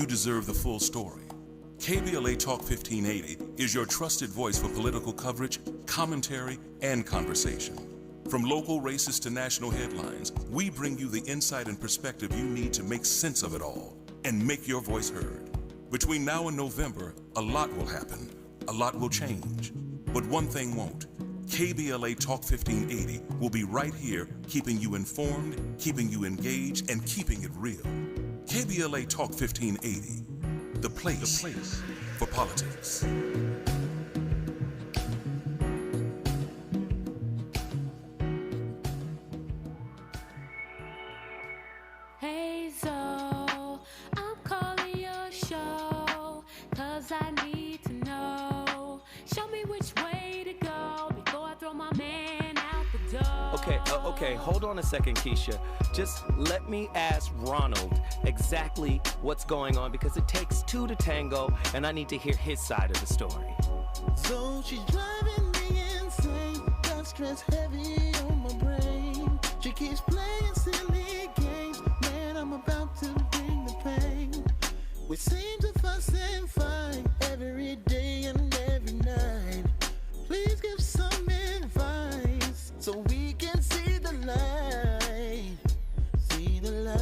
you deserve the full story. KBLA Talk 1580 is your trusted voice for political coverage, commentary, and conversation. From local races to national headlines, we bring you the insight and perspective you need to make sense of it all and make your voice heard. Between now and November, a lot will happen, a lot will change. But one thing won't. KBLA Talk 1580 will be right here, keeping you informed, keeping you engaged, and keeping it real. KBLA Talk 1580, the place for politics. Hey Zo, I'm calling your show, 'cause I need to know. Show me which way to go before I throw my man out the door. Okay, hold on a second, Keisha. Just let me ask Ronald exactly what's going on, because it takes two to tango, and I need to hear his side of the story. So she's driving me insane, got stress heavy on my brain. She keeps playing silly games, man, I'm about to bring the pain. We seem to fuss and fight every day and every night. Please give some advice so we can see the light, see the light.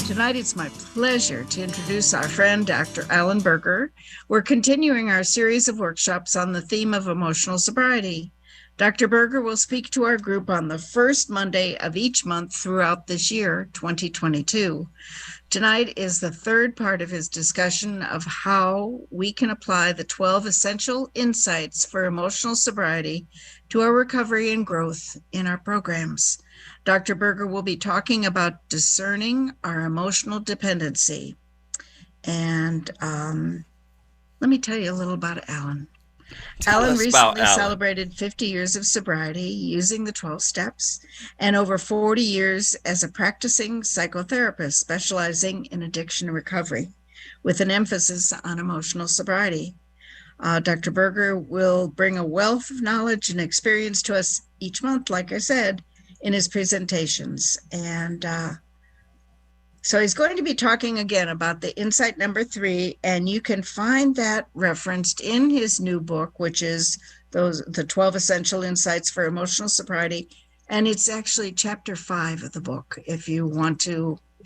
Tonight, it's my pleasure to introduce our friend, Dr. Alan Berger. We're continuing our series of workshops on the theme of emotional sobriety. Dr. Berger will speak to our group on the first Monday of each month throughout this year, 2022. Tonight is the third part of his discussion of how we can apply the 12 essential insights for emotional sobriety to our recovery and growth in our programs. Dr. Berger will be talking about discerning our emotional dependency. And let me tell you a little about Alan. Alan recently celebrated 50 years of sobriety using the 12 steps and over 40 years as a practicing psychotherapist specializing in addiction recovery with an emphasis on emotional sobriety. Dr. Berger will bring a wealth of knowledge and experience to us each month, like I said, in his presentations. And so he's going to be talking again about the insight number 3, and you can find that referenced in his new book, which is the 12 essential insights for emotional sobriety. And it's actually chapter 5 of the book, if you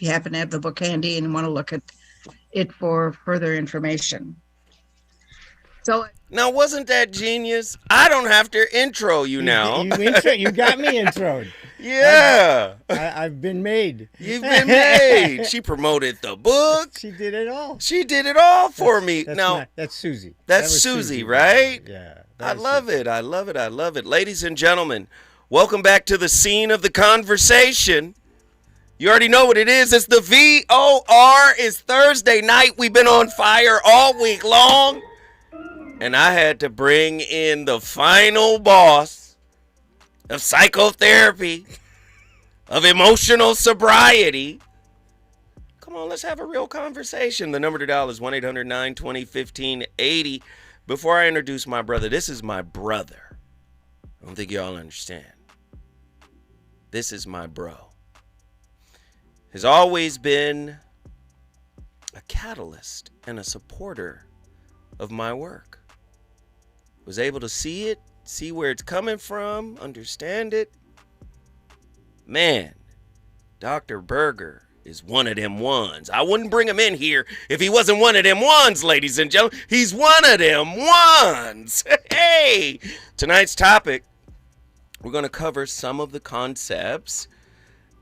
happen to have the book handy and want to look at it for further information. So now, wasn't that genius? I don't have to intro you now. You got me introed. Yeah. I've been made. You've been made. She promoted the book. She did it all. She did it all for me. Now, that's Susie. That's Susie, right? Yeah. I love it. I love it. I love it. Ladies and gentlemen, welcome back to the scene of the conversation. You already know what it is. It's the VOR. It's Thursday night. We've been on fire all week long. And I had to bring in the final boss of psychotherapy, of emotional sobriety. Come on, let's have a real conversation. The number to dial is 1-800-920-1580. Before I introduce my brother, this is my brother. I don't think y'all understand. This is my bro. Has always been a catalyst and a supporter of my work. Was able to see it, see where it's coming from, understand it. Man, Dr. Berger is one of them ones. I wouldn't bring him in here if he wasn't one of them ones, ladies and gentlemen. He's one of them ones. Hey, tonight's topic, we're going to cover some of the concepts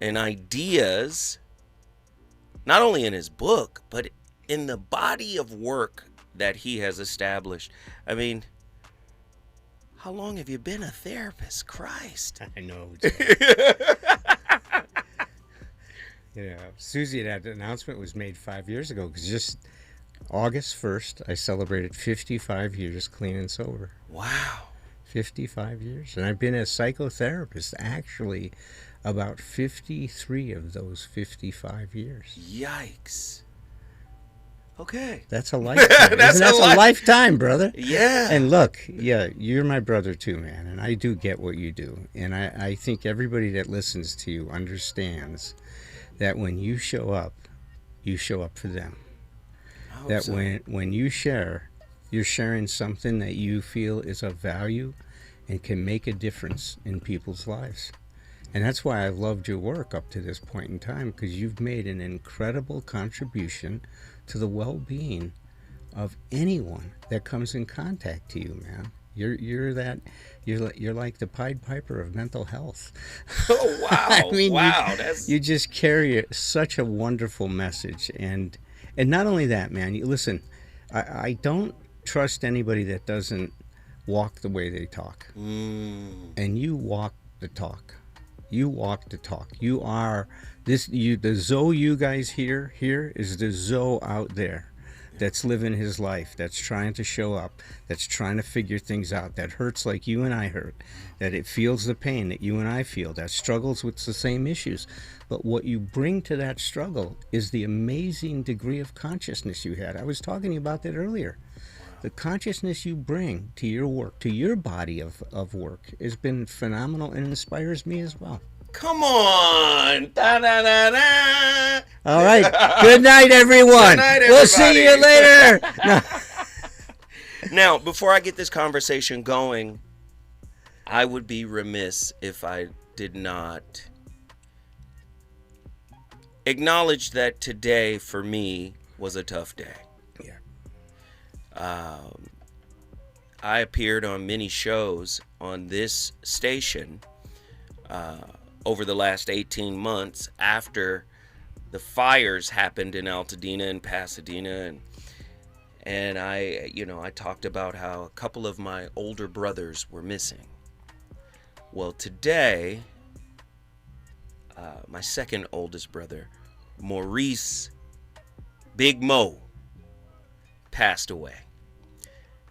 and ideas, not only in his book, but in the body of work that he has established. I mean, how long have you been a therapist? Christ. I know. Yeah, Susie, that announcement was made 5 years ago because just August 1st, I celebrated 55 years clean and sober. Wow. 55 years. And I've been a psychotherapist actually about 53 of those 55 years. Yikes. Okay. That's a lifetime. That's That's a a lifetime, brother. Yeah. And look, yeah, you're my brother too, man. And I do get what you do. And I think everybody that listens to you understands that when you show up for them. That so. when you share, you're sharing something that you feel is of value and can make a difference in people's lives. And that's why I've loved your work up to this point in time, because you've made an incredible contribution to the well-being of anyone that comes in contact to you, man. You're like the Pied Piper of mental health. Oh, wow. I mean, wow. You just carry such a wonderful message. And not only that, man, listen, I don't trust anybody that doesn't walk the way they talk. And you walk the talk. You walk the talk. You are this. The Zoe you guys here is the Zoe out there that's living his life, that's trying to show up, that's trying to figure things out, that hurts like you and I hurt, that it feels the pain that you and I feel, that struggles with the same issues. But what you bring to that struggle is the amazing degree of consciousness you had. I was talking to you about that earlier. The consciousness you bring to your work, to your body of work, has been phenomenal and inspires me as well. Come on. Da, da, da, da. All right. Good night, everyone. Good night, we'll see you later. No. Now, before I get this conversation going, I would be remiss if I did not acknowledge that today for me was a tough day. Yeah. I appeared on many shows on this station over the last 18 months after the fires happened in Altadena and Pasadena, and I talked about how a couple of my older brothers were missing. Well, today, my second oldest brother, Maurice Big Mo, passed away.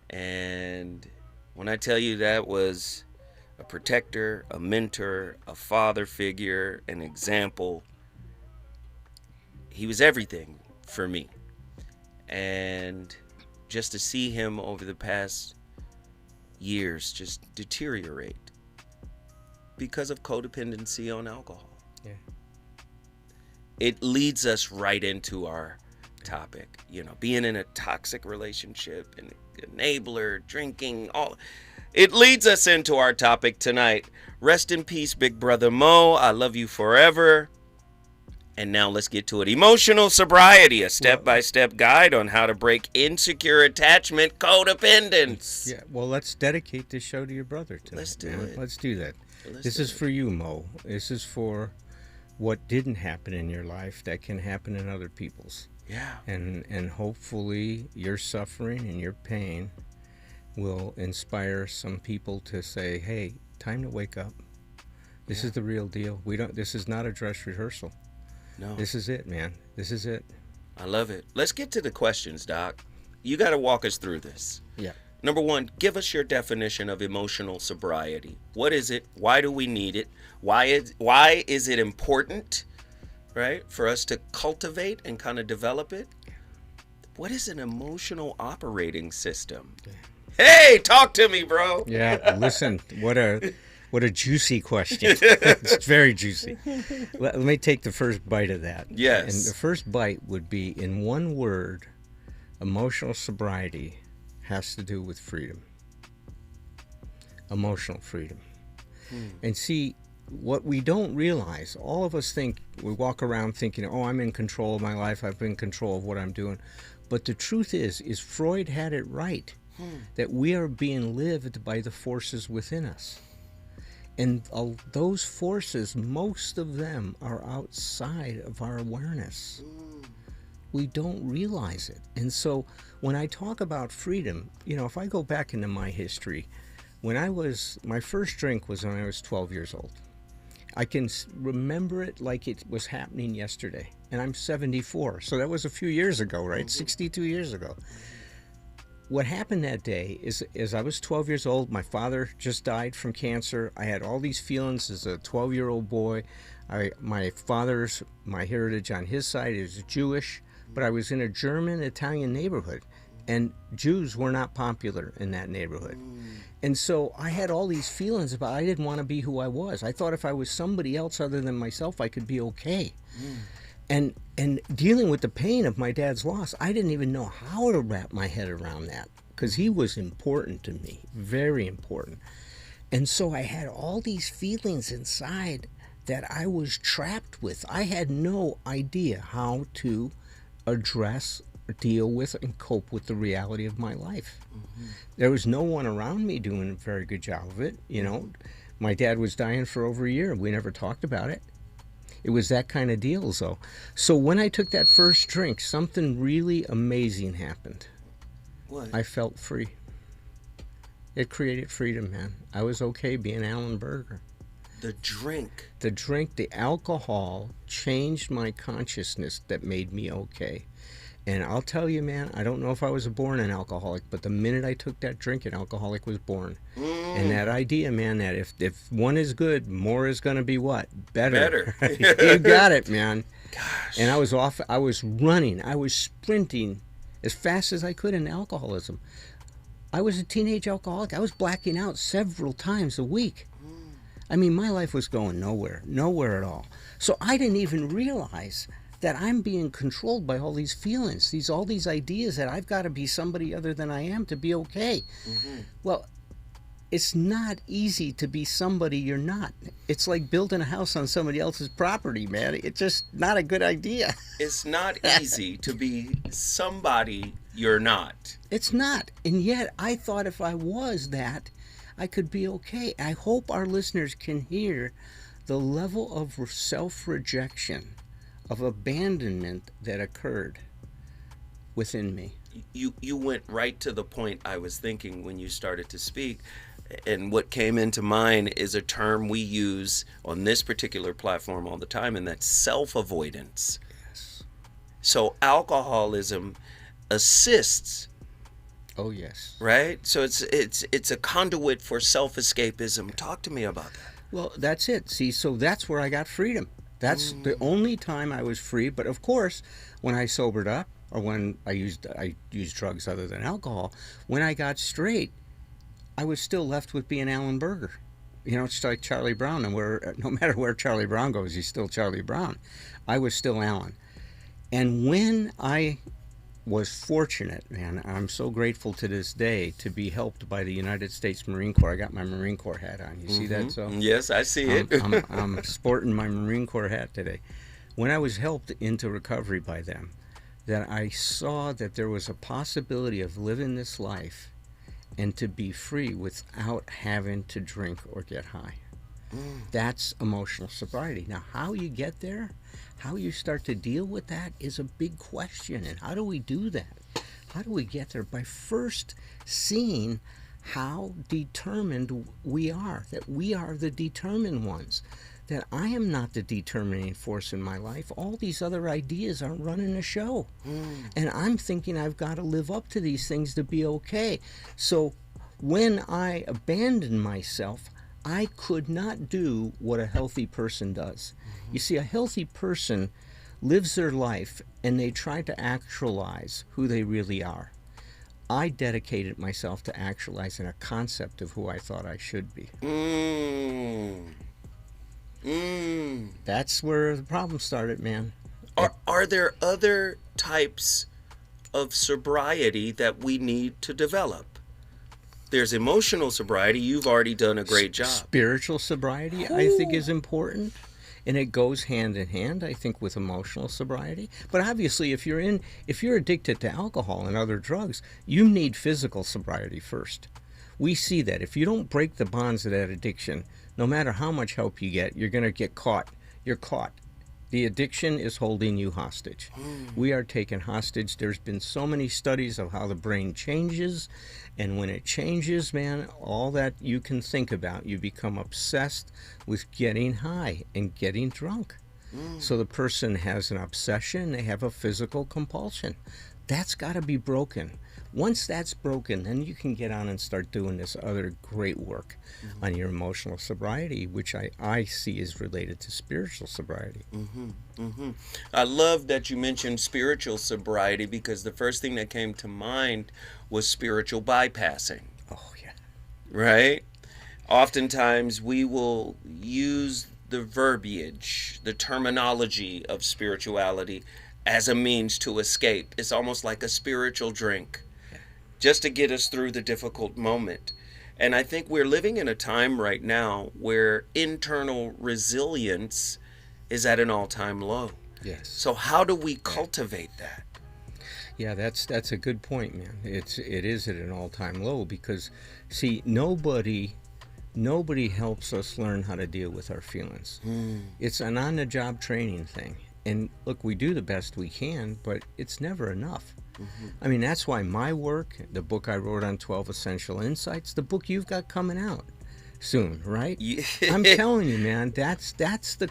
And when I tell you that was a protector, a mentor, a father figure, an example, he was everything for me. And just to see him over the past years just deteriorate because of codependency on alcohol. Yeah. It leads us right into our topic, being in a toxic relationship, an enabler, drinking, all. It leads us into our topic tonight. Rest in peace, Big Brother Mo. I love you forever. And now let's get to it. Emotional sobriety, a step-by-step guide on how to break insecure attachment codependence. Yeah. Well, let's dedicate this show to your brother tonight. Let's do man. it. Let's do that. Let's This do is it. for you, Mo. This is for what didn't happen in your life that can happen in other people's. Yeah. And hopefully your suffering and your pain will inspire some people to say, hey, time to wake up. This is the real deal. This is not a dress rehearsal. No. This is it, man. This is it. I love it. Let's get to the questions, Doc. You got to walk us through this. Yeah. Number one, give us your definition of emotional sobriety. What is it? Why do we need it? Why is it important, right, for us to cultivate and kind of develop it? What is an emotional operating system? Hey, talk to me, bro. Yeah, listen, what a juicy question. It's very juicy. Let me take the first bite of that. Yes. And the first bite would be, in one word, emotional sobriety has to do with freedom. Emotional freedom. And see, what we don't realize, all of us think, we walk around thinking, oh, I'm in control of my life, I've been in control of what I'm doing. But the truth is Freud had it right, that we are being lived by the forces within us. And those forces, most of them are outside of our awareness. We don't realize it. And so when I talk about freedom, you know, if I go back into my history, my first drink was when I was 12 years old. I can remember it like it was happening yesterday. And I'm 74, so that was a few years ago, right? 62 years ago. What happened that day is I was 12 years old. My father just died from cancer. I had all these feelings as a 12-year-old boy. My heritage on his side is Jewish, but I was in a German-Italian neighborhood, and Jews were not popular in that neighborhood. And so I had all these feelings about I didn't want to be who I was. I thought if I was somebody else other than myself, I could be okay. And dealing with the pain of my dad's loss, I didn't even know how to wrap my head around that, because he was important to me, very important. And so I had all these feelings inside that I was trapped with. I had no idea how to address, deal with, and cope with the reality of my life. There was no one around me doing a very good job of it. You know, my dad was dying for over a year. We never talked about it. It was that kind of deal, though. So when I took that first drink, something really amazing happened. What? I felt free. It created freedom, man. I was okay being Alan Berger. The drink. The alcohol changed my consciousness that made me okay. And I'll tell you, man, I don't know if I was born an alcoholic, but the minute I took that drink, an alcoholic was born. And that idea, man, that if one is good, more is going to be what? Better. You got it, man. Gosh. And I was running, I was sprinting as fast as I could in alcoholism. I was a teenage alcoholic. I was blacking out several times a week. I mean, my life was going nowhere at all. So I didn't even realize that I'm being controlled by all these feelings, all these ideas that I've got to be somebody other than I am to be okay. Well, it's not easy to be somebody you're not. It's like building a house on somebody else's property, man. It's just not a good idea. It's not easy to be somebody you're not. It's not. And yet I thought if I was that, I could be okay. I hope our listeners can hear the level of self-rejection, of abandonment that occurred within me. You went right to the point I was thinking when you started to speak, and what came into mind is a term we use on this particular platform all the time, and that's self-avoidance. Yes. So alcoholism assists. Oh yes. Right? So it's a conduit for self-escapism. Talk to me about that. Well, that's it. See, so that's where I got freedom. That's the only time I was free. But of course, when I sobered up, or when I used drugs other than alcohol, when I got straight, I was still left with being Alan Berger. You know, it's like Charlie Brown, and no matter where Charlie Brown goes, he's still Charlie Brown. I was still Alan. And when I was fortunate, man, I'm so grateful to this day to be helped by the United States Marine Corps. I got my Marine Corps hat on. You see that? So yes, I see it. I'm sporting my Marine Corps hat today. When I was helped into recovery by them, that I saw that there was a possibility of living this life and to be free without having to drink or get high. That's emotional sobriety. Now, how you get there, how you start to deal with that is a big question. And how do we do that? How do we get there? By first seeing how determined we are, that we are the determined ones, that I am not the determining force in my life. All these other ideas are running the show. And I'm thinking I've got to live up to these things to be okay. So when I abandoned myself, I could not do what a healthy person does. You see, a healthy person lives their life and they try to actualize who they really are. I dedicated myself to actualizing a concept of who I thought I should be. That's where the problem started, man. Are there other types of sobriety that we need to develop? There's emotional sobriety. You've already done a great job. Spiritual sobriety, I think, is important. And it goes hand in hand, I think, with emotional sobriety. But obviously, if you're addicted to alcohol and other drugs, you need physical sobriety first. We see that. If you don't break the bonds of that addiction, no matter how much help you get, you're going to get caught. You're caught. The addiction is holding you hostage. We are taken hostage. There's been so many studies of how the brain changes. And when it changes, man, all that you can think about, you become obsessed with getting high and getting drunk. So the person has an obsession. They have a physical compulsion. That's got to be broken. Once that's broken, then you can get on and start doing this other great work on your emotional sobriety, which I see is related to spiritual sobriety. I love that you mentioned spiritual sobriety, because the first thing that came to mind was spiritual bypassing. Oh, yeah. Right? Oftentimes we will use the verbiage, the terminology of spirituality as a means to escape. It's almost like a spiritual drink, just to get us through the difficult moment. And I think we're living in a time right now where internal resilience is at an all-time low. Yes. So how do we cultivate that? Yeah, that's a good point, man. It is at an all-time low because, see, nobody helps us learn how to deal with our feelings. It's an on-the-job training thing. And look, we do the best we can, but it's never enough. I mean, that's why my work, the book I wrote on 12 Essential Insights, the book you've got coming out soon, right? Yeah. I'm telling you, man, that's the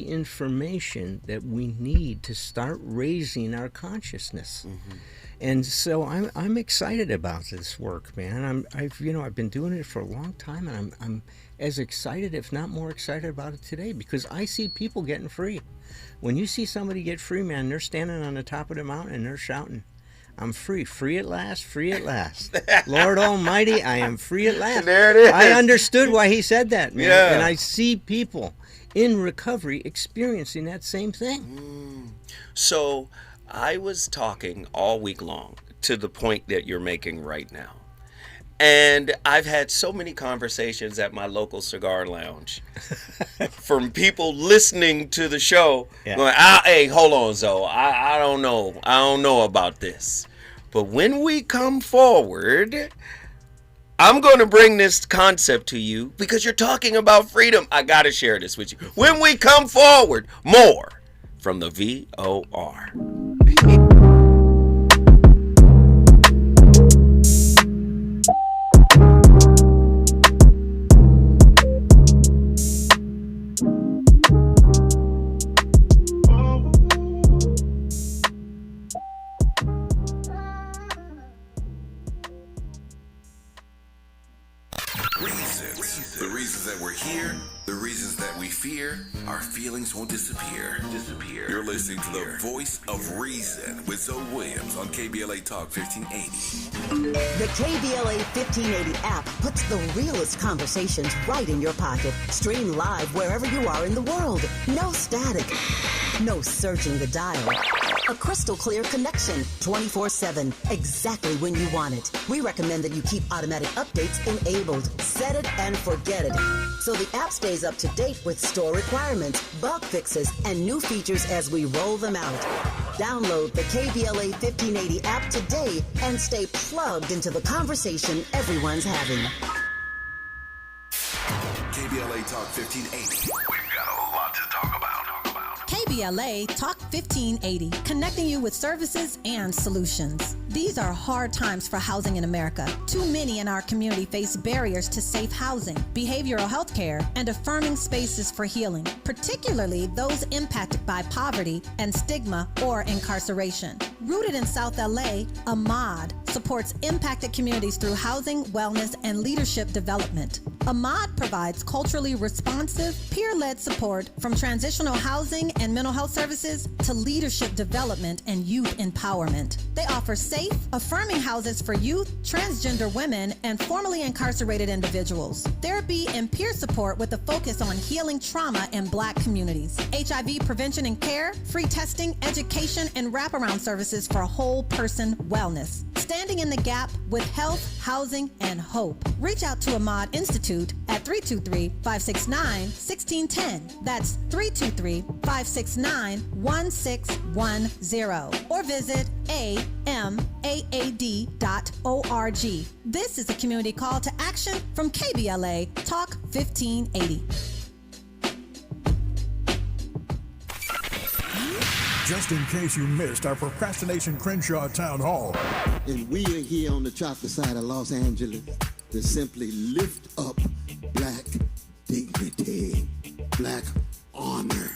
information that we need to start raising our consciousness. And so I'm excited about this work, man. I've been doing it for a long time, and I'm as excited, if not more excited about it today, because I see people getting free. When you see somebody get free, man, they're standing on the top of the mountain and they're shouting, "I'm free, free at last, free at last. Lord Almighty, I am free at last." There it is. I understood why he said that, man. Yeah. And I see people in recovery experiencing that same thing. So I was talking all week long to the point that you're making right now. And I've had so many conversations at my local cigar lounge from people listening to the show going, hey, hold on, Zoe. I don't know. I don't know about this. But when we come forward, I'm going to bring this concept to you because you're talking about freedom. I got to share this with you. When we come forward, more from the VOR. The reasons that we're here, the reasons that we fear, our feelings won't disappear. You're listening to the Voice of Reason with Zoe Williams on KBLA Talk 1580. The KBLA 1580 app puts the realest conversations right in your pocket. Stream live wherever you are in the world. No static. No searching the dial. A crystal clear connection 24/7, exactly when you want it. We recommend that you keep automatic updates enabled. Set it and forget it. So the app stays up to date with store requirements, bug fixes, and new features as we roll them out. Download the KBLA 1580 app today and stay plugged into the conversation everyone's having. KBLA Talk 1580. We've got a lot to talk about. KBLA Talk 1580, connecting you with services and solutions. These are hard times for housing in America. Too many in our community face barriers to safe housing, behavioral health care, and affirming spaces for healing, particularly those impacted by poverty and stigma or incarceration. Rooted in South LA, Ahmad supports impacted communities through housing, wellness, and leadership development. Ahmad provides culturally responsive, peer-led support from transitional housing and mental health services to leadership development and youth empowerment. They offer safe, affirming houses for youth, transgender women, and formerly incarcerated individuals. Therapy and peer support with a focus on healing trauma in Black communities. HIV prevention and care, free testing, education, and wraparound services for whole person wellness. Standing in the gap with health, housing, and hope. Reach out to Ahmad Institute at 323-569-1610. That's 323-569-1610. Or visit amaad.org. This is a community call to action from KBLA Talk 1580. Just in case you missed our Procrastination Crenshaw Town Hall. And we are here on the chocolate side of Los Angeles to simply lift up Black dignity, Black honor.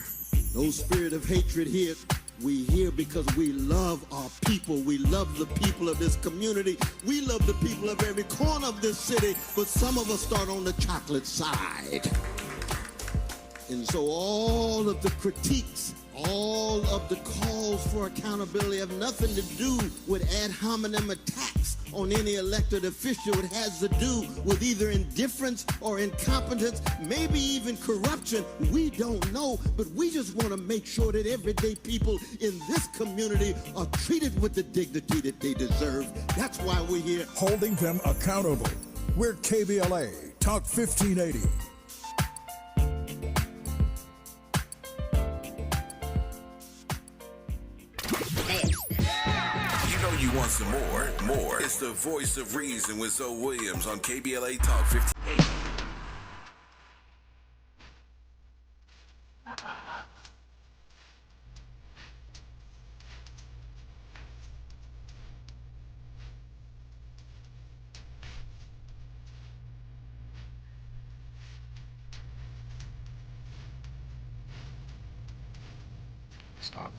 No spirit of hatred here. We here because we love our people. We love the people of this community. We love the people of every corner of this city. But some of us start on the chocolate side. And so all of the critiques, all of the calls for accountability have nothing to do with ad hominem attacks on any elected official. It has to do with either indifference or incompetence, maybe even corruption. We don't know, but we just want to make sure that everyday people in this community are treated with the dignity that they deserve. That's why we're here. Holding them accountable. We're KBLA Talk 1580. You want some more? It's the voice of reason with Zoe Williams on KBLA Talk 1580. Stop.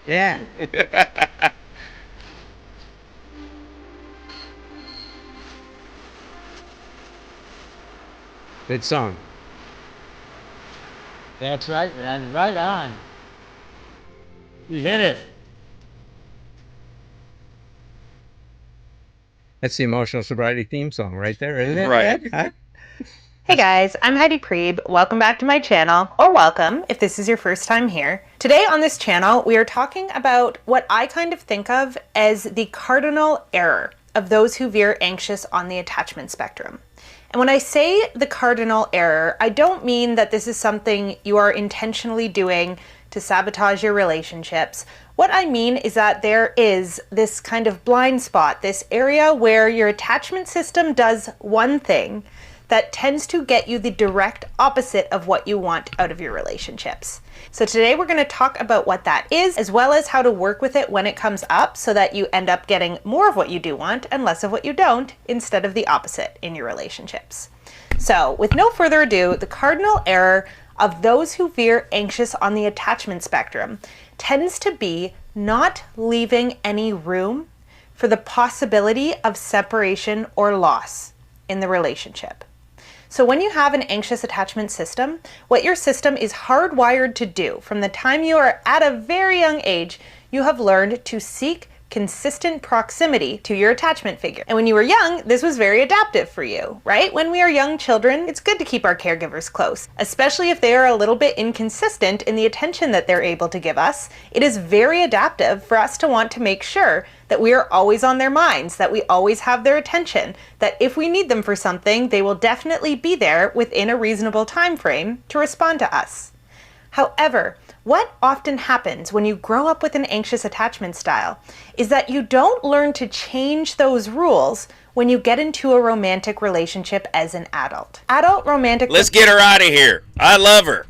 Yeah. Good song. That's right, man. Right on. You hit it. That's the Emotional Sobriety theme song right there, isn't it? Right. Huh? Hey guys, I'm Heidi Prieb. Welcome back to my channel, or welcome if this is your first time here. Today on this channel, we are talking about what I kind of think of as the cardinal error of those who veer anxious on the attachment spectrum. And when I say the cardinal error, I don't mean that this is something you are intentionally doing to sabotage your relationships. What I mean is that there is this kind of blind spot, this area where your attachment system does one thing that tends to get you the direct opposite of what you want out of your relationships. So today we're going to talk about what that is, as well as how to work with it when it comes up so that you end up getting more of what you do want and less of what you don't, instead of the opposite in your relationships. So with no further ado, the cardinal error of those who veer anxious on the attachment spectrum tends to be not leaving any room for the possibility of separation or loss in the relationship. So when you have an anxious attachment system, what your system is hardwired to do from the time you are at a very young age, you have learned to seek consistent proximity to your attachment figure. And when you were young, this was very adaptive for you, right? When we are young children, it's good to keep our caregivers close, especially if they are a little bit inconsistent in the attention that they're able to give us. It is very adaptive for us to want to make sure that we are always on their minds, that we always have their attention, that if we need them for something, they will definitely be there within a reasonable time frame to respond to us. However, what often happens when you grow up with an anxious attachment style is that you don't learn to change those rules when you get into a romantic relationship as an adult. Adult romantic... Let's get her out of here. I love her.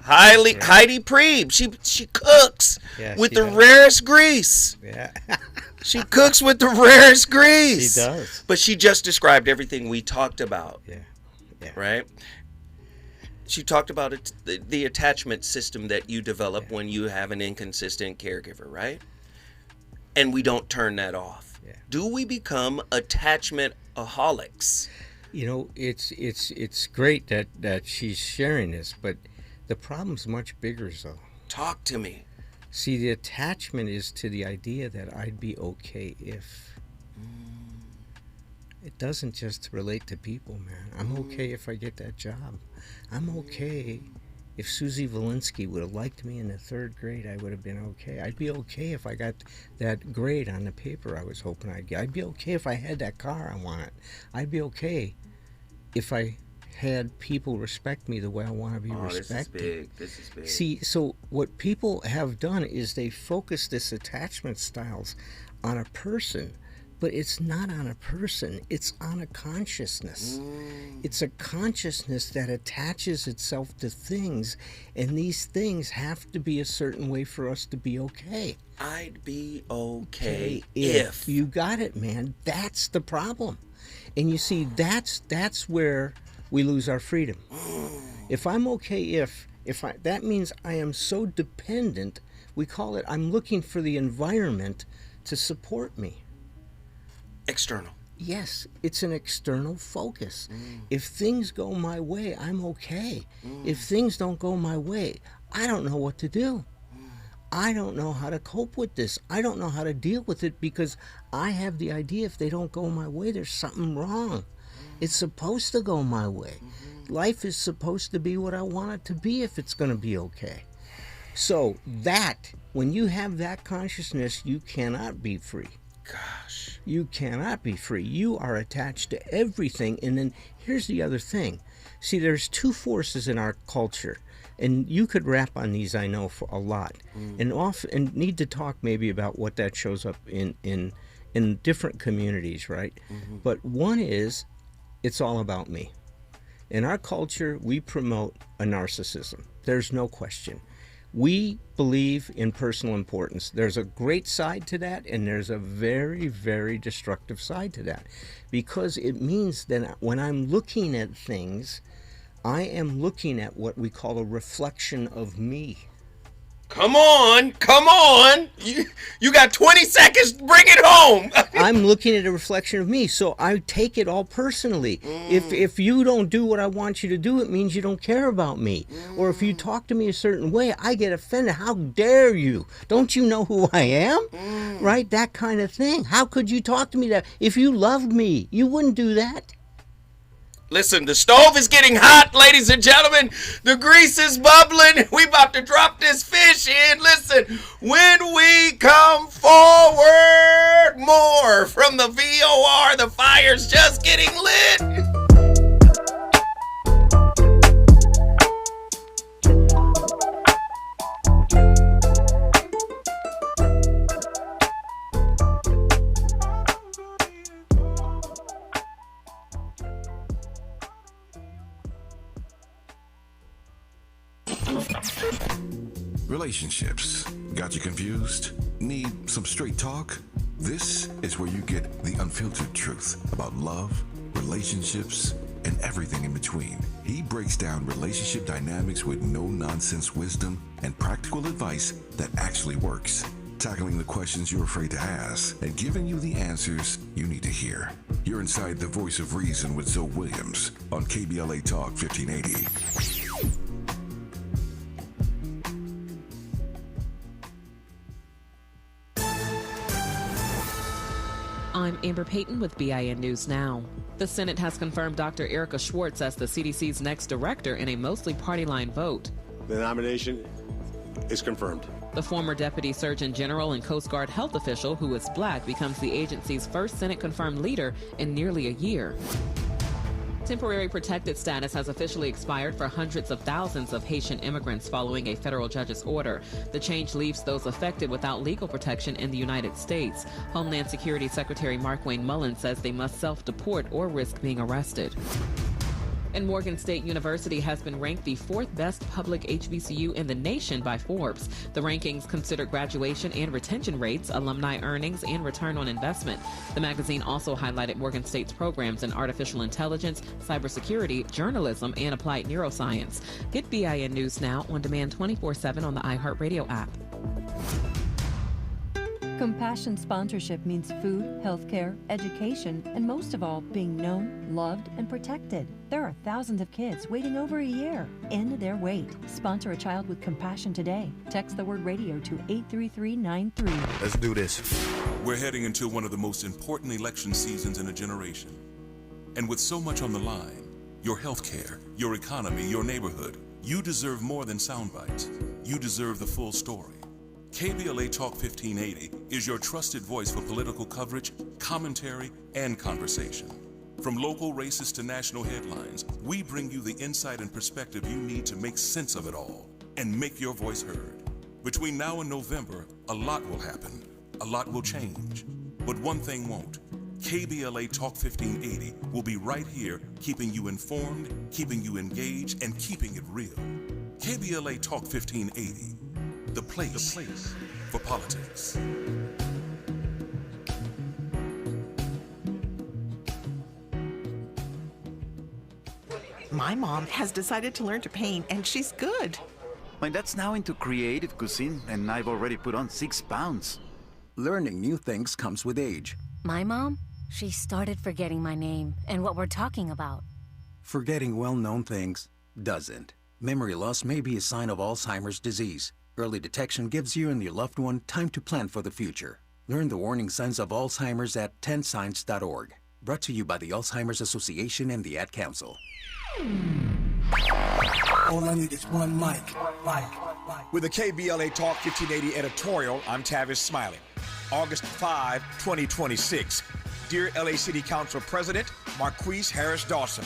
Heidi Prieb. She cooks with the rarest grease. Yeah. She cooks with the rarest grease. She does. But she just described everything we talked about. Yeah. Right? She talked about it, the attachment system that you develop when you have an inconsistent caregiver, right? And we don't turn that off. Yeah. Do we become attachment-aholics? You know, it's great that she's sharing this, but the problem's much bigger, though. Talk to me. See, the attachment is to the idea that I'd be okay if. It doesn't just relate to people, man. I'm okay if I get that job. I'm okay if Susie Valinsky would have liked me in the 3rd grade. I would have been okay. I'd be okay if I got that grade on the paper I was hoping I'd get. I'd be okay if I had that car I wanted. I'd be okay if I had people respect me the way I want to be respected. This is big. See, so what people have done is they focus this attachment styles on a person, but it's not on a person, it's on a consciousness. It's a consciousness that attaches itself to things, and these things have to be a certain way for us to be okay. I'd be okay if. You got it, man. That's the problem. And you see, that's where we lose our freedom. If I'm okay if that means I am so dependent, we call it, I'm looking for the environment to support me. External. Yes, it's an external focus. If things go my way, I'm okay. If things don't go my way, I don't know what to do. I don't know how to cope with this. I don't know how to deal with it because I have the idea if they don't go my way, there's something wrong. It's supposed to go my way. Life is supposed to be what I want it to be if it's going to be okay. So that, when you have that consciousness, you cannot be free. Gosh. You cannot be free. You are attached to everything. And then here's the other thing. See, there's 2 forces in our culture. And you could rap on these, I know, for a lot. And need to talk maybe about what that shows up in different communities, right? But one is, it's all about me. In our culture, we promote a narcissism. There's no question. We believe in personal importance. There's a great side to that, and there's a very, very destructive side to that. Because it means that when I'm looking at things, I am looking at what we call a reflection of me. Come on. You got 20 seconds, bring it home. I'm looking at a reflection of me, so I take it all personally. If you don't do what I want you to do, it means you don't care about me. Or if you talk to me a certain way, I get offended. How dare you? Don't you know who I am? Right? That kind of thing. How could you talk to me that? If you loved me, you wouldn't do that. Listen, the stove is getting hot, ladies and gentlemen. The grease is bubbling. We about to drop this fish in. Listen, when we come forward, more from the VOR. The fire's just getting lit. Relationships. Got you confused? Need some straight talk? This is where you get the unfiltered truth about love, relationships, and everything in between. He breaks down relationship dynamics with no-nonsense wisdom and practical advice that actually works. Tackling the questions you're afraid to ask and giving you the answers you need to hear. You're inside the Voice of Reason with Zoe Williams on KBLA Talk 1580. I'm Amber Payton with BIN News Now. The Senate has confirmed Dr. Erica Schwartz as the CDC's next director in a mostly party-line vote. The nomination is confirmed. The former Deputy Surgeon General and Coast Guard health official, who is black, becomes the agency's first Senate-confirmed leader in nearly a year. Temporary protected status has officially expired for hundreds of thousands of Haitian immigrants following a federal judge's order. The change leaves those affected without legal protection in the United States. Homeland Security Secretary Markwayne Mullin says they must self-deport or risk being arrested. And Morgan State University has been ranked the fourth best public HBCU in the nation by Forbes. The rankings consider graduation and retention rates, alumni earnings, and return on investment. The magazine also highlighted Morgan State's programs in artificial intelligence, cybersecurity, journalism, and applied neuroscience. Get BIN News Now on demand 24/7 on the iHeartRadio app. Compassion sponsorship means food, healthcare, education, and most of all, being known, loved, and protected. There are thousands of kids waiting over a year. End their wait. Sponsor a child with compassion today. Text the word radio to 83393. Let's do this. We're heading into one of the most important election seasons in a generation. And with so much on the line, your healthcare, your economy, your neighborhood, you deserve more than sound bites. You deserve the full story. KBLA Talk 1580 is your trusted voice for political coverage, commentary, and conversation. From local races to national headlines, we bring you the insight and perspective you need to make sense of it all and make your voice heard. Between now and November, a lot will happen, a lot will change. But one thing won't. KBLA Talk 1580 will be right here, keeping you informed, keeping you engaged, and keeping it real. KBLA Talk 1580. The place for politics. My mom has decided to learn to paint, and she's good. My dad's now into creative cuisine, and I've already put on 6 pounds. Learning new things comes with age. My mom, she started forgetting my name and what we're talking about. Forgetting well-known things doesn't. Memory loss may be a sign of Alzheimer's disease. Early detection gives you and your loved one time to plan for the future. Learn the warning signs of Alzheimer's at 10signs.org. Brought to you by the Alzheimer's Association and the Ad Council. All I need is one mic. With the KBLA Talk 1580 editorial, I'm Tavis Smiley. August 5, 2026. Dear LA City Council President Marquise Harris Dawson,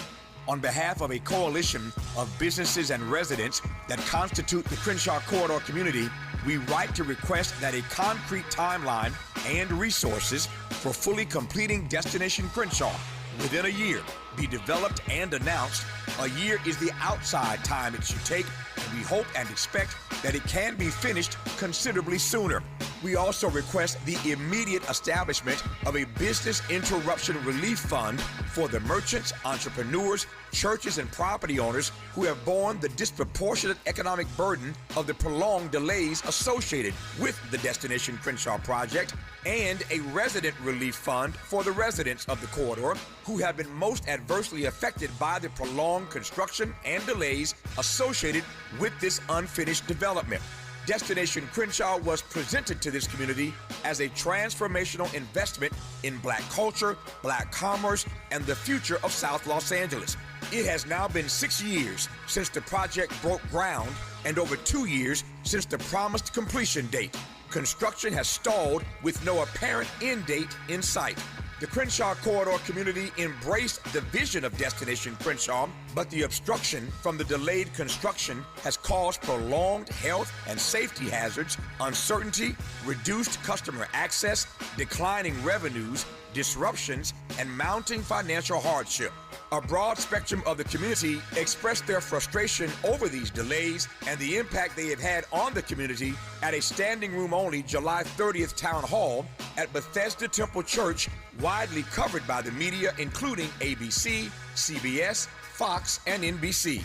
on behalf of a coalition of businesses and residents that constitute the Crenshaw Corridor community, we write to request that a concrete timeline and resources for fully completing Destination Crenshaw within a year be developed and announced. A year is the outside time it should take, and we hope and expect that it can be finished considerably sooner. We also request the immediate establishment of a business interruption relief fund for the merchants, entrepreneurs, churches, and property owners who have borne the disproportionate economic burden of the prolonged delays associated with the Destination Crenshaw project, and a resident relief fund for the residents of the corridor who have been most adversely affected by the prolonged construction and delays associated with this unfinished development. Destination Crenshaw was presented to this community as a transformational investment in Black culture, Black commerce, and the future of South Los Angeles. It has now been 6 years since the project broke ground and over 2 years since the promised completion date. Construction has stalled with no apparent end date in sight. The Crenshaw Corridor community embraced the vision of Destination Crenshaw, but the obstruction from the delayed construction has caused prolonged health and safety hazards, uncertainty, reduced customer access, declining revenues, disruptions, and mounting financial hardship. A broad spectrum of the community expressed their frustration over these delays and the impact they have had on the community at a standing room only July 30th town hall at Bethesda Temple Church, widely covered by the media including ABC, CBS, Fox, and NBC.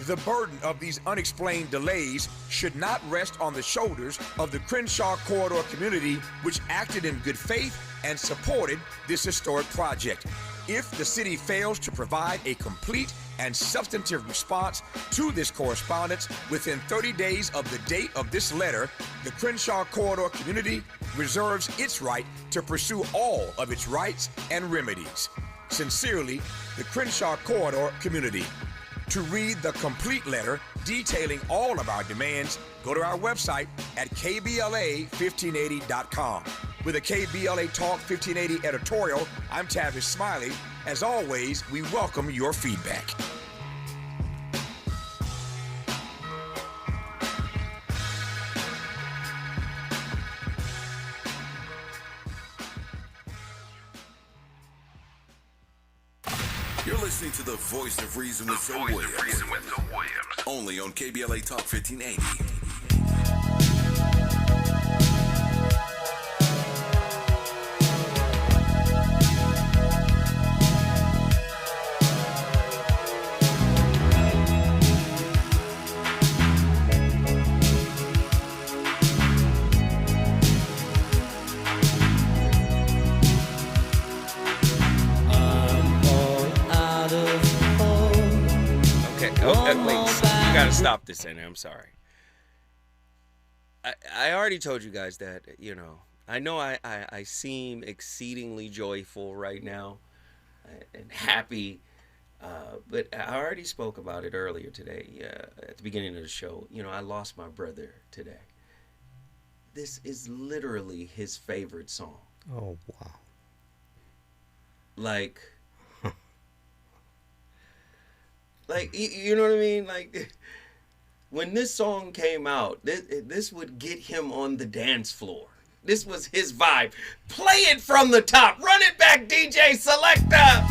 The burden of these unexplained delays should not rest on the shoulders of the Crenshaw Corridor community, which acted in good faith and supported this historic project. If the city fails to provide a complete and substantive response to this correspondence within 30 days of the date of this letter, the Crenshaw Corridor community reserves its right to pursue all of its rights and remedies. Sincerely, the Crenshaw Corridor community. To read the complete letter detailing all of our demands, go to our website at KBLA1580.com. With a KBLA Talk 1580 editorial, I'm Tavis Smiley. As always, we welcome your feedback. You're listening to the Voice of Reason with Zoe Williams. Only on KBLA Talk 1580. Wait, you gotta stop this, Anna. I'm sorry. I already told you guys that, you know I seem exceedingly joyful right now and happy, but I already spoke about it earlier today at the beginning of the show. I lost my brother today. This is literally his favorite song. Oh, wow. Like, you know what I mean? Like, when this song came out, this would get him on the dance floor. This was his vibe. Play it from the top. Run it back, DJ Selector.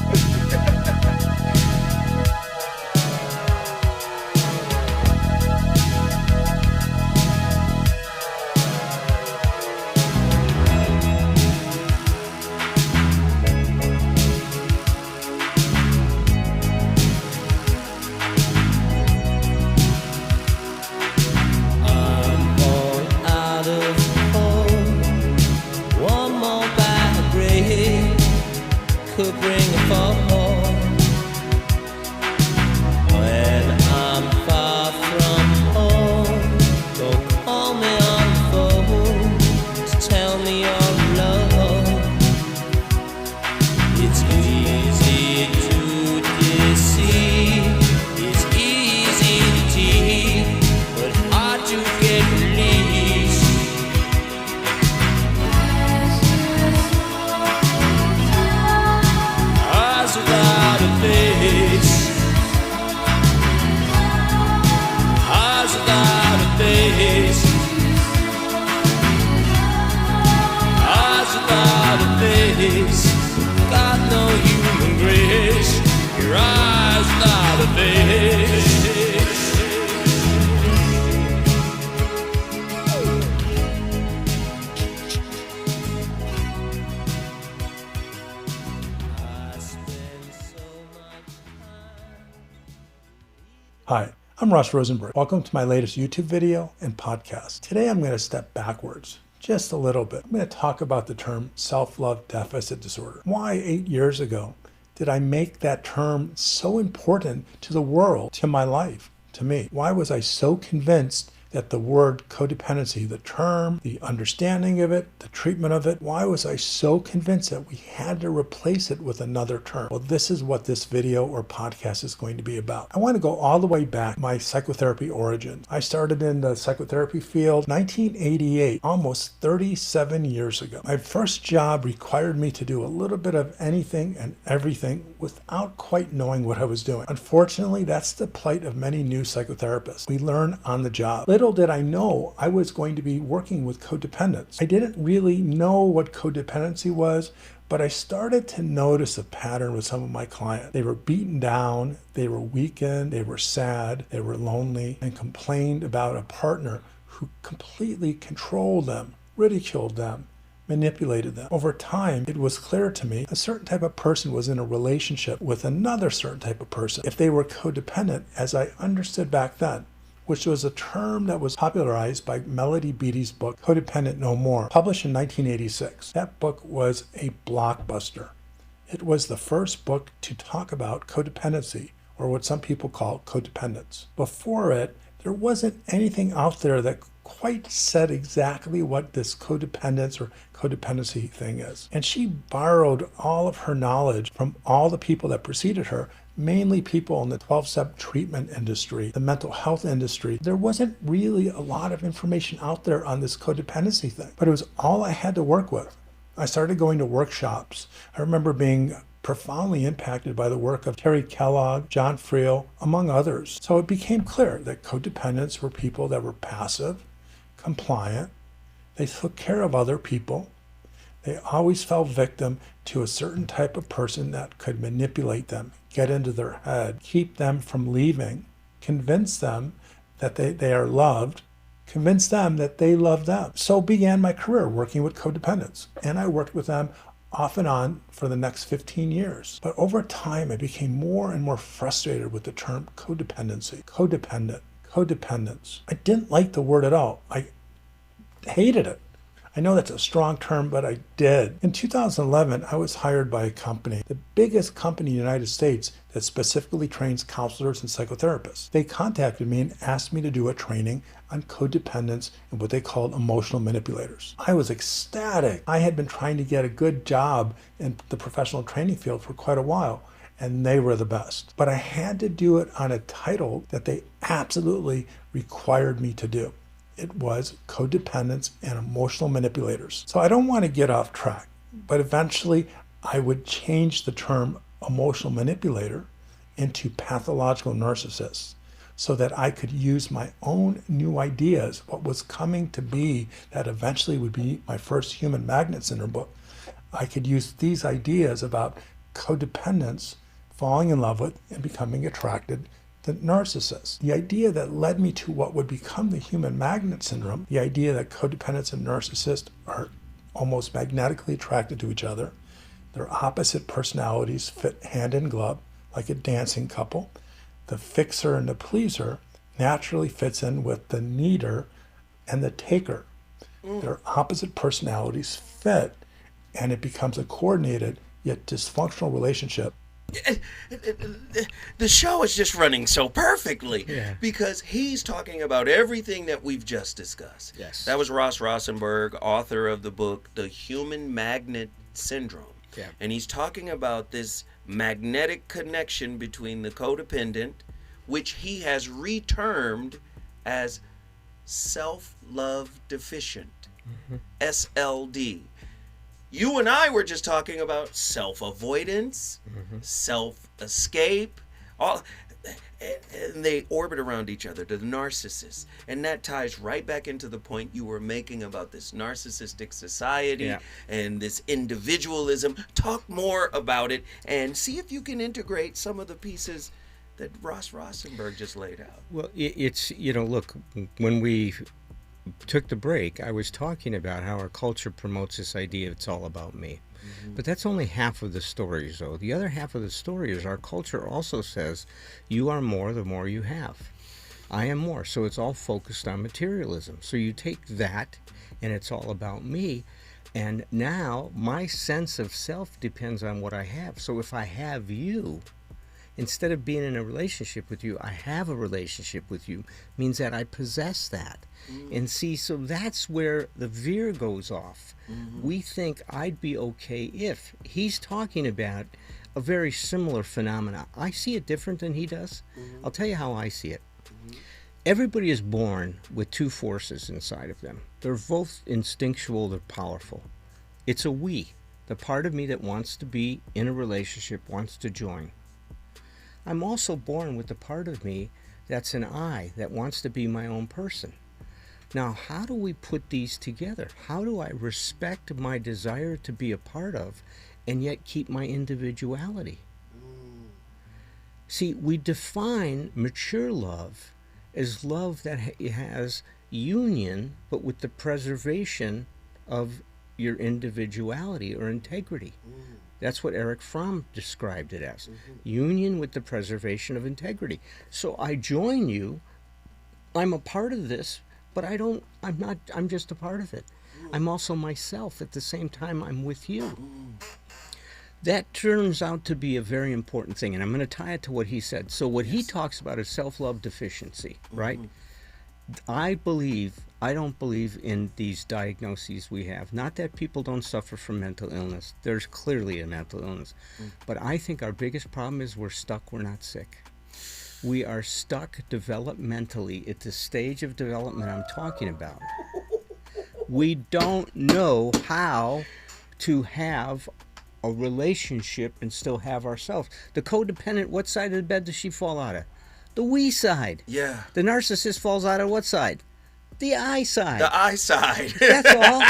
Could bring a fall when I'm far from home. Go call me on the phone to tell me your love. It's easy to deceive, it's easy to deal, but hard to get released. Without a face, eyes without a face, eyes without a face, got no human grace, your eyes without a face. Hi, I'm Russ Rosenberg. Welcome to my latest YouTube video and podcast. Today I'm going to step backwards just a little bit. I'm going to talk about the term self-love deficit disorder. Why 8 years ago did I make that term so important to the world, to my life, to me? Why was I so convinced that the word codependency, the term, the understanding of it, the treatment of it, why was I so convinced that we had to replace it with another term? Well, this is what this video or podcast is going to be about. I want to go all the way back, my psychotherapy origins. I started in the psychotherapy field 1988, almost 37 years ago. My first job required me to do a little bit of anything and everything without quite knowing what I was doing. Unfortunately, that's the plight of many new psychotherapists. We learn on the job. Little did I know I was going to be working with codependents. I didn't really know what codependency was, but I started to notice a pattern with some of my clients. They were beaten down, they were weakened, they were sad, they were lonely, and complained about a partner who completely controlled them, ridiculed them, manipulated them. Over time, it was clear to me a certain type of person was in a relationship with another certain type of person. If they were codependent, as I understood back then, which was a term that was popularized by Melody Beattie's book, Codependent No More, published in 1986. That book was a blockbuster. It was the first book to talk about codependency, or what some people call codependence. Before it, there wasn't anything out there that quite said exactly what this codependence or codependency thing is. And she borrowed all of her knowledge from all the people that preceded her, mainly people in the 12-step treatment industry, the mental health industry. There wasn't really a lot of information out there on this codependency thing, but it was all I had to work with. I started going to workshops. I remember being profoundly impacted by the work of Terry Kellogg, John Friel, among others. So it became clear that codependents were people that were passive, compliant, they took care of other people, they always fell victim to a certain type of person that could manipulate them, get into their head, keep them from leaving, convince them that they are loved, convince them that they love them. So began my career working with codependents, and I worked with them off and on for the next 15 years. But over time, I became more and more frustrated with the term codependency, codependent, codependence. I didn't like the word at all. I hated it. I know that's a strong term, but I did. In 2011, I was hired by a company, the biggest company in the United States that specifically trains counselors and psychotherapists. They contacted me and asked me to do a training on codependence and what they called emotional manipulators. I was ecstatic. I had been trying to get a good job in the professional training field for quite a while, and they were the best. But I had to do it on a title that they absolutely required me to do. It was codependence and emotional manipulators. So I don't want to get off track, but eventually I would change the term emotional manipulator into pathological narcissist so that I could use my own new ideas, what was coming to be that eventually would be my first human magnet syndrome book. I could use these ideas about codependence, falling in love with and becoming attracted to narcissists. The idea that led me to what would become the human magnet syndrome, the idea that codependents and narcissists are almost magnetically attracted to each other. Their opposite personalities fit hand in glove, like a dancing couple. The fixer and the pleaser naturally fits in with the needer and the taker. Their opposite personalities fit, and it becomes a coordinated yet dysfunctional relationship. The show is just running so perfectly because he's talking about everything that we've just discussed. Yes. That was Ross Rosenberg, author of the book, The Human Magnet Syndrome. Yeah. And he's talking about this magnetic connection between the codependent, which he has retermed as self-love deficient, SLD. You and I were just talking about self-avoidance, self-escape, all, and they orbit around each other, the narcissists. And that ties right back into the point you were making about this narcissistic society and this individualism. Talk more about it and see if you can integrate some of the pieces that Ross Rosenberg just laid out. Well, it's, look, when we took the break, I was talking about how our culture promotes this idea it's all about me. But that's only half of the story, though. The other half of the story is our culture also says you are more the more you have. I am more. So it's all focused on materialism. So you take that and it's all about me. And now my sense of self depends on what I have. So if I have you, instead of being in a relationship with you, I have a relationship with you, means that I possess that. And see, so that's where the veer goes off. We think I'd be okay if he's talking about a very similar phenomena. I see it different than he does. I'll tell you how I see it. Everybody is born with two forces inside of them. They're both instinctual, they're powerful. It's a we, the part of me that wants to be in a relationship, wants to join. I'm also born with the part of me that's an I, that wants to be my own person. Now, how do we put these together? How do I respect my desire to be a part of and yet keep my individuality? See, we define mature love as love that has union, but with the preservation of your individuality or integrity. That's what Erich Fromm described it as. Union with the preservation of integrity. So I join you, I'm a part of this, but I'm just a part of it. I'm also myself at the same time I'm with you. That turns out to be a very important thing, and I'm going to tie it to what he said. So what he talks about is self-love deficiency, right? I don't believe in these diagnoses we have. Not that people don't suffer from mental illness. There's clearly a mental illness. But I think our biggest problem is we're stuck, we're not sick. We are stuck developmentally at the stage of development I'm talking about. We don't know how to have a relationship and still have ourselves. The codependent, what side of the bed does she fall out of? The we side. Yeah. The narcissist falls out of what side? The I side. The I side. That's all.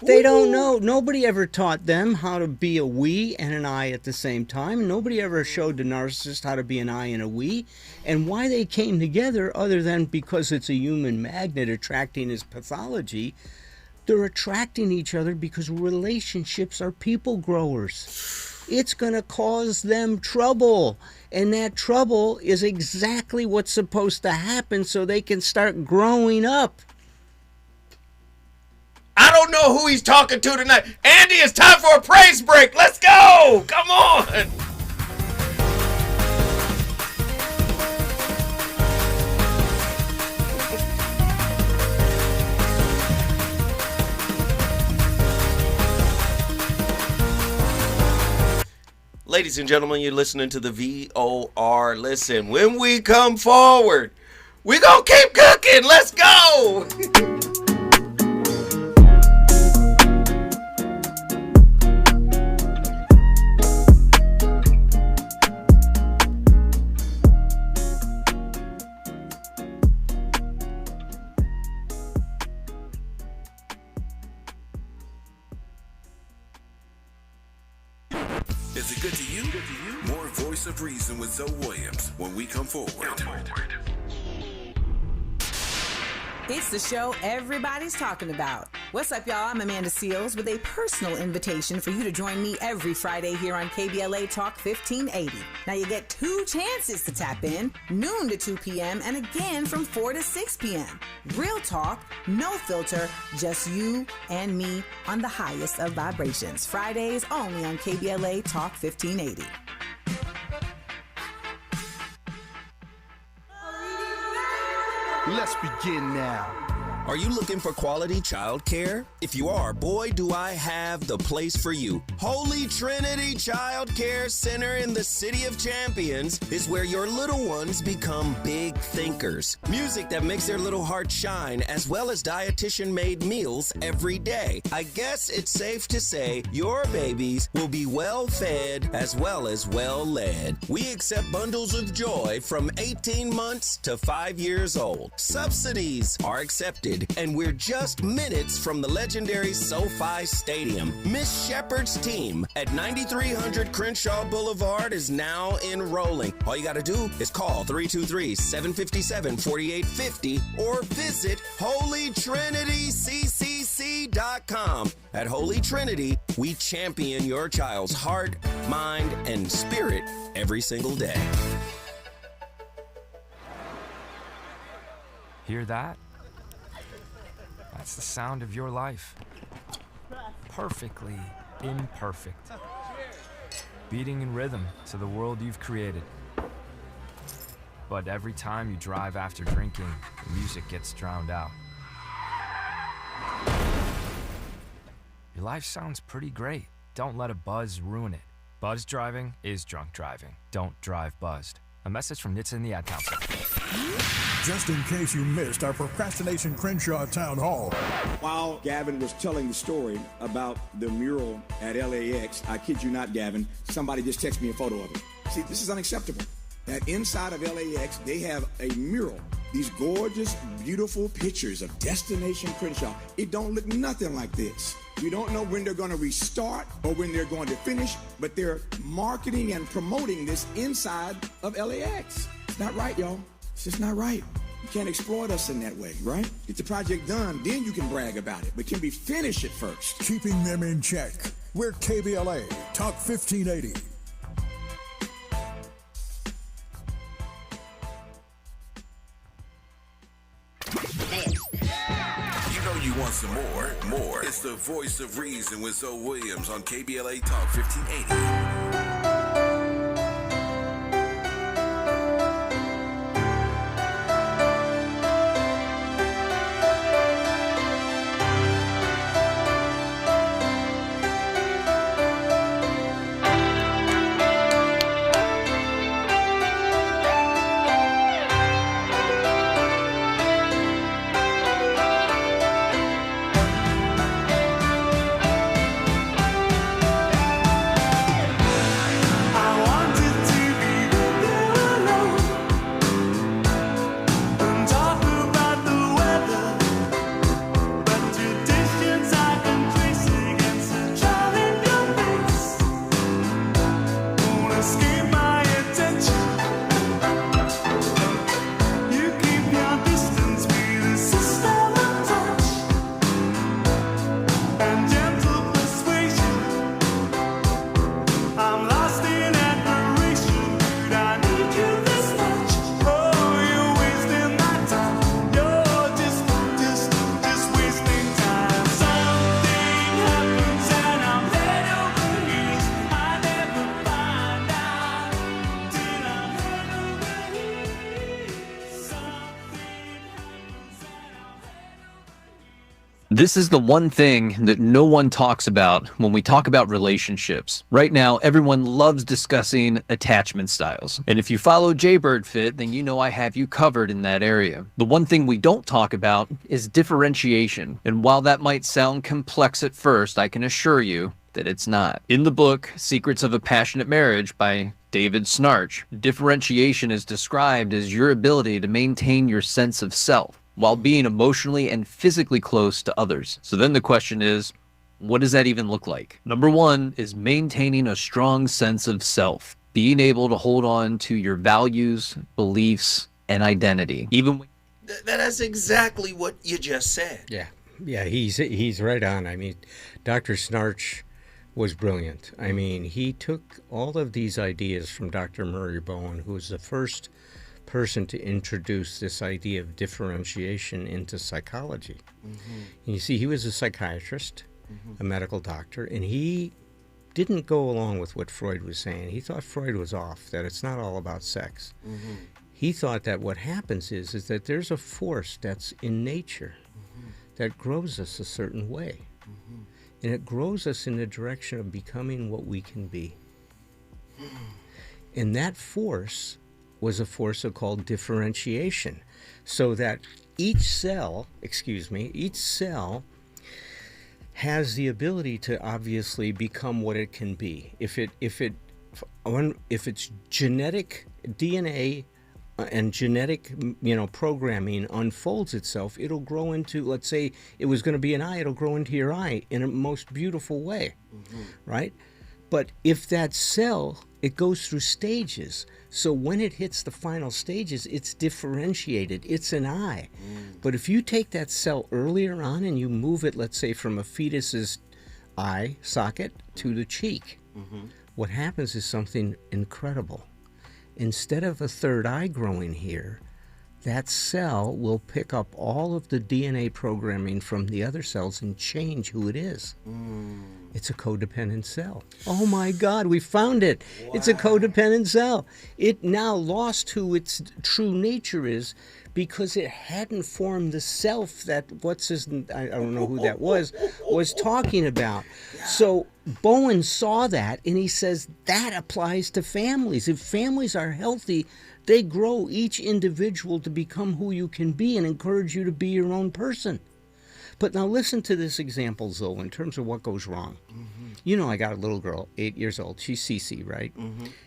They don't know. Nobody ever taught them how to be a we and an I at the same time. Nobody ever showed the narcissist how to be an I and a we. And why they came together, other than because it's a human magnet attracting his pathology, they're attracting each other because relationships are people growers. It's going to cause them trouble. And that trouble is exactly what's supposed to happen so they can start growing up. I don't know who he's talking to tonight. Andy, it's time for a praise break. Let's go. Come on. Ladies and gentlemen, you're listening to the VOR. Listen, when we come forward, we gonna keep cooking. Let's go. Is it good to you? More Voice of Reason with Zoe Williams when we come forward. It's the show everybody's talking about. What's up, y'all? I'm Amanda Seals with a personal invitation for you to join me every Friday here on KBLA Talk 1580. Now, you get 2 chances to tap in, noon to 2 p.m., and again from 4 to 6 p.m. Real talk, no filter, just you and me on the highest of vibrations. Fridays only on KBLA Talk 1580. Let's begin now. Are you looking for quality child care? If you are, boy, do I have the place for you. Holy Trinity Child Care Center in the City of Champions is where your little ones become big thinkers. Music that makes their little hearts shine, as well as dietitian-made meals every day. I guess it's safe to say your babies will be well-fed as well as well-led. We accept bundles of joy from 18 months to 5 years old. Subsidies are accepted, and we're just minutes from the legendary SoFi Stadium. Miss Shepard's team at 9300 Crenshaw Boulevard is now enrolling. All you got to do is call 323-757-4850 or visit HolyTrinityCCC.com. At Holy Trinity, we champion your child's heart, mind, and spirit every single day. Hear that? That's the sound of your life. Perfectly imperfect. Beating in rhythm to the world you've created. But every time you drive after drinking, the music gets drowned out. Your life sounds pretty great. Don't let a buzz ruin it. Buzz driving is drunk driving. Don't drive buzzed. A message from Nitsa and the Ad Council. Just in case you missed our Procrastination Crenshaw Town Hall. While Gavin was telling the story about the mural at LAX, I kid you not, Gavin, somebody just texted me a photo of it. See, this is unacceptable. That inside of LAX, they have a mural. These gorgeous, beautiful pictures of Destination Crenshaw. It don't look nothing like this. We don't know when they're going to restart or when they're going to finish, but they're marketing and promoting this inside of LAX. It's not right, y'all. It's just not right. You can't exploit us in that way, right? Get the project done, then you can brag about it. But can we finish it first? Keeping them in check. We're KBLA Talk 1580. You know you Want some more? It's the voice of reason with Zoe Williams on KBLA Talk 1580. This is the one thing that no one talks about when we talk about relationships. Right now, everyone loves discussing attachment styles. And if you follow Jaybird Fit, then you know I have you covered in that area. The one thing we don't talk about is differentiation. And while that might sound complex at first, I can assure you that it's not. In the book, Secrets of a Passionate Marriage by David Snarch, differentiation is described as your ability to maintain your sense of self while being emotionally and physically close to others. So then the question is, what does that even look like? Number one is maintaining a strong sense of self, being able to hold on to your values, beliefs, and identity. Even when That's exactly what you just said. Yeah, he's right on. I mean, Dr. Snarch was brilliant. I mean, he took all of these ideas from Dr. Murray Bowen, who was the first person to introduce this idea of differentiation into psychology. And you see, he was a psychiatrist, a medical doctor, and he didn't go along with what Freud was saying. He thought Freud was off, that it's not all about sex. He thought that what happens is that there's a force that's in nature that grows us a certain way. And it grows us in the direction of becoming what we can be. And that force was a force called differentiation, so that each cell has the ability to obviously become what it can be. If its genetic DNA and genetic programming unfolds itself, it'll grow into, let's say it was going to be an eye, it'll grow into your eye in a most beautiful way, right? But if that cell, it goes through stages. So when it hits the final stages, it's differentiated. It's an eye. But if you take that cell earlier on and you move it, let's say, from a fetus's eye socket to the cheek, what happens is something incredible. Instead of a third eye growing here, that cell will pick up all of the DNA programming from the other cells and change who it is. It's a codependent cell. Oh my God, we found it. Wow. It's a codependent cell. It now lost who its true nature is because it hadn't formed the self that I don't know who that was talking about. So Bowen saw that and he says that applies to families. If families are healthy, they grow each individual to become who you can be and encourage you to be your own person. But now listen to this example, Zoe, in terms of what goes wrong. You know, I got a little girl, 8 years old. She's Cece, right?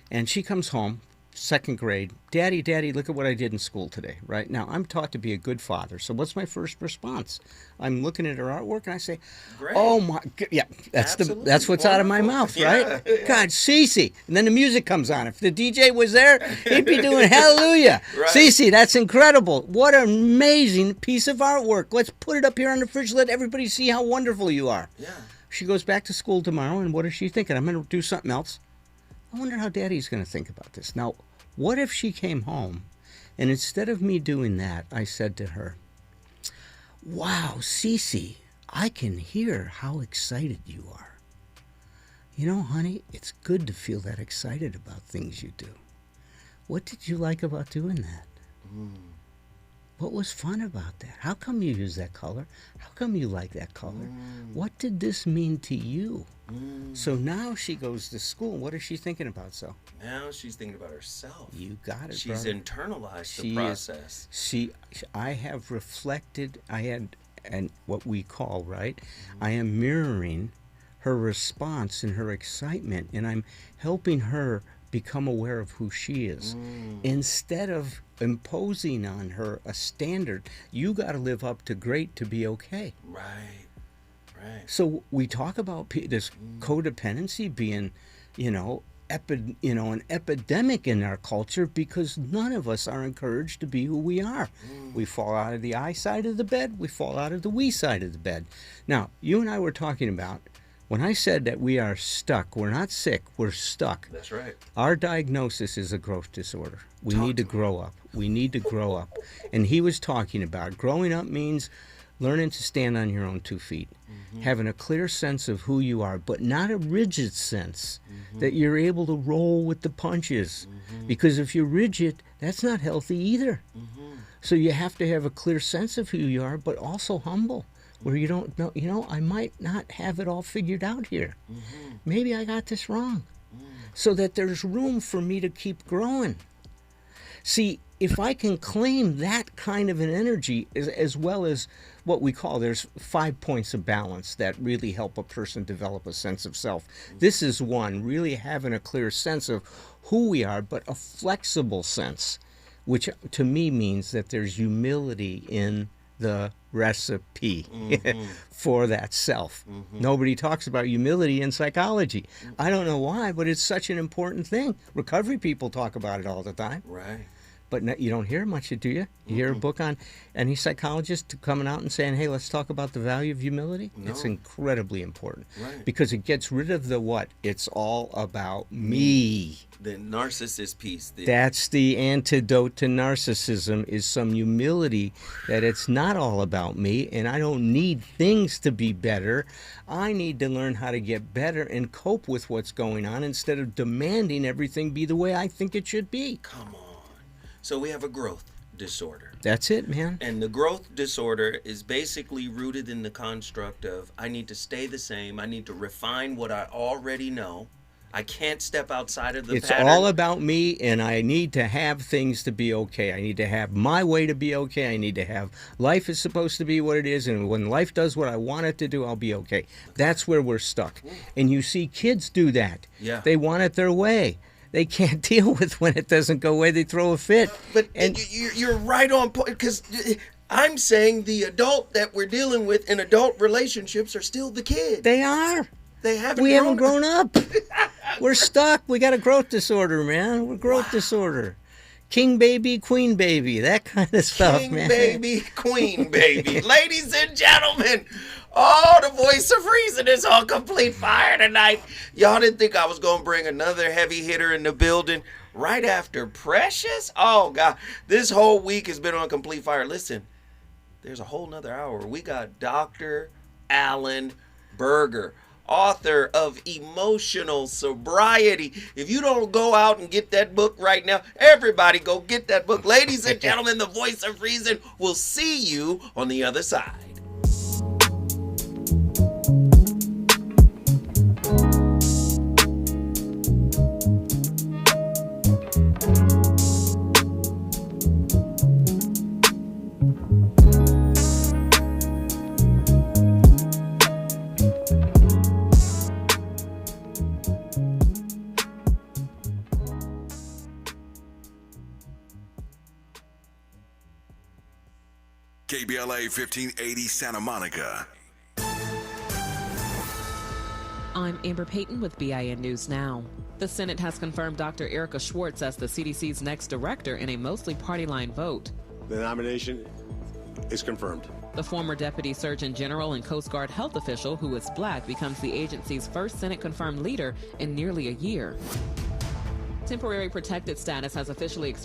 And she comes home, 2nd grade. Daddy, look at what I did in school today, right? Now, I'm taught to be a good father. So what's my first response? I'm looking at her artwork and I say, great. Oh my, yeah, that's what's out of my mouth, right? Yeah. God, Cece. And then the music comes on. If the DJ was there, he'd be doing hallelujah. Right. Cece, that's incredible. What an amazing piece of artwork. Let's put it up here on the fridge. Let everybody see how wonderful you are. Yeah. She goes back to school tomorrow, and what is she thinking? I'm going to do something else. I wonder how Daddy's going to think about this. Now, what if she came home, and instead of me doing that, I said to her, wow, Cece, I can hear how excited you are. You know, honey, it's good to feel that excited about things you do. What did you like about doing that? What was fun about that? How come you use that color? How come you like that color? What did this mean to you? So now she goes to school. What is she thinking about, so? Now she's thinking about herself. You got it, She's brother. internalized the process. I have reflected, and what we call, right? I am mirroring her response and her excitement, and I'm helping her become aware of who she is. Instead of imposing on her a standard, you got to live up to great to be okay. Right. So we talk about this codependency being, an epidemic in our culture because none of us are encouraged to be who we are. We fall out of the I side of the bed, we fall out of the we side of the bed. Now, you and I were talking about, when I said that we are stuck, we're not sick, we're stuck. That's right. Our diagnosis is a growth disorder. We need to grow up. We need to grow up. And he was talking about growing up means learning to stand on your own 2 feet, having a clear sense of who you are, but not a rigid sense that you're able to roll with the punches. Because if you're rigid, that's not healthy either. So you have to have a clear sense of who you are, but also humble, where you don't know, I might not have it all figured out here. Maybe I got this wrong. So that there's room for me to keep growing. See, if I can claim that kind of an energy, as well as what we call, there's 5 points of balance that really help a person develop a sense of self. This is one, really having a clear sense of who we are, but a flexible sense, which to me means that there's humility in the recipe for that self. Nobody talks about humility in psychology. I don't know why, but it's such an important thing. Recovery people talk about it all the time. Right. But you don't hear much, do you? You hear a book on any psychologist coming out and saying, hey, let's talk about the value of humility? No. It's incredibly important. Right. Because it gets rid of the what? It's all about me. The narcissist piece. That's the antidote to narcissism, is some humility that it's not all about me, and I don't need things to be better. I need to learn how to get better and cope with what's going on instead of demanding everything be the way I think it should be. Come on. So we have a growth disorder. That's it, man. And the growth disorder is basically rooted in the construct of I need to stay the same. I need to refine what I already know. I can't step outside of the pattern. It's all about me, and I need to have things to be okay. I need to have my way to be okay. I need to have life is supposed to be what it is, and when life does what I want it to do, I'll be okay. That's where we're stuck. And you see kids do that. Yeah. They want it their way. They can't deal with when it doesn't go away. They throw a fit. But you're right on point, because I'm saying the adult that we're dealing with in adult relationships are still the kid. They are. They haven't. We haven't grown up. We're stuck. We got a growth disorder, man. We're growth disorder. King baby, queen baby, that kind of stuff, King man. baby, queen baby. Ladies and gentlemen, oh, the voice of reason is on complete fire tonight. Y'all didn't think I was going to bring another heavy hitter in the building right after Precious? Oh, God. This whole week has been on complete fire. Listen, there's a whole nother hour. We got Dr. Alan Berger, author of Emotional Sobriety. If you don't go out and get that book right now, everybody go get that book. Ladies and gentlemen, the voice of reason will see you on the other side. KBLA 1580 Santa Monica. I'm Amber Payton with BIN News Now. The Senate has confirmed Dr. Erica Schwartz as the CDC's next director in a mostly party-line vote. The nomination is confirmed. The former Deputy Surgeon General and Coast Guard health official, who is black, becomes the agency's first Senate-confirmed leader in nearly a year. Temporary protected status has officially expired